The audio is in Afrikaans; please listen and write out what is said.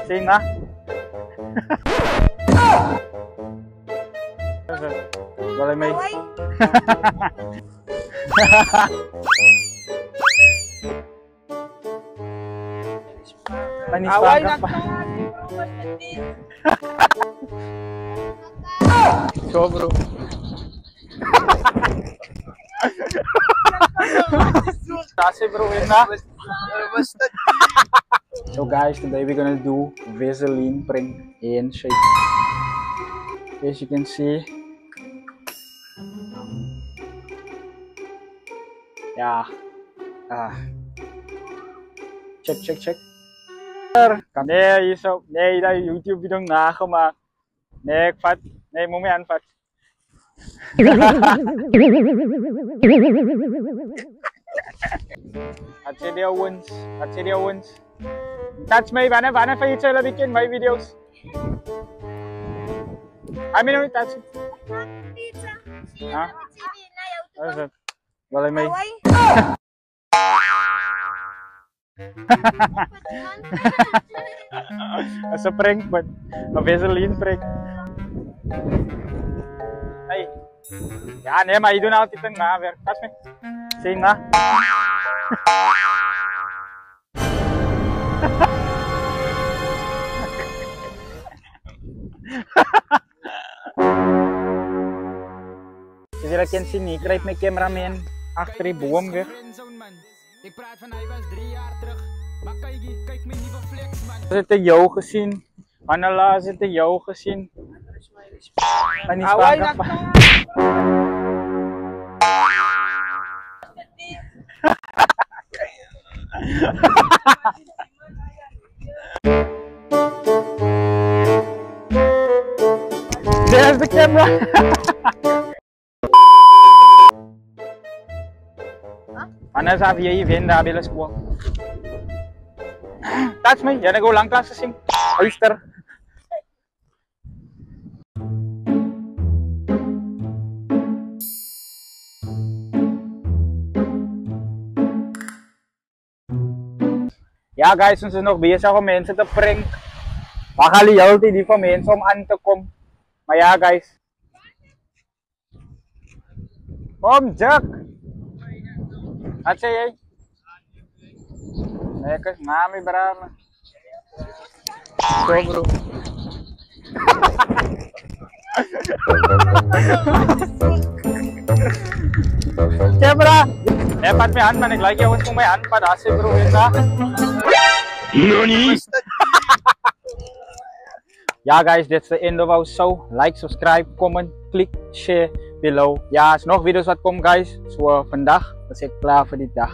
Sing na. Boleh may. Panis pa ka. So bro. Kasi bro, yun na. So guys, today we're gonna do Vaseline prank in shape. As you can see. Ja. Check. Nee, zo. Nee, dat YouTube video nagemaakt. Nee, ik vat. Nee, moet me aanvat. At video wins. Touch me, wanneer van je zullen bikin mijn video's. I mean, touch. Ah. Wat is het? Boleh may. As a prank, but a Vaseline prank. Ay. Yan, may doon ako titang na. Touch me. Sing na. Als je dat kent zien, ik rijd mijn cameraman achter die boom weg. Ik praat van hij was 3 jaar terug. Maar kijk me niet van flex, man. Zit de jou gezien? Manala zit de jou gezien? En die spaak pa. There's the camera. Mana sa via event da belas ko. Touch me, yan go lang class sing. Oyster. Ja guys, ons is nog bezig om mensen te prank. Baka loyalty die van mensen om aan te komen. Maar ja guys. Kom Jack. Wat zei jij? Lekker, mami brama. Zo bro. Camera. Pat me hand man, ik like jou kung may hand pa dasi bro ita. Nani? Ja guys, that's the end of our show. Like, subscribe, comment, click, share below. Ja, is nog video's wat komen guys. So vandaag is ik klaar voor die dag.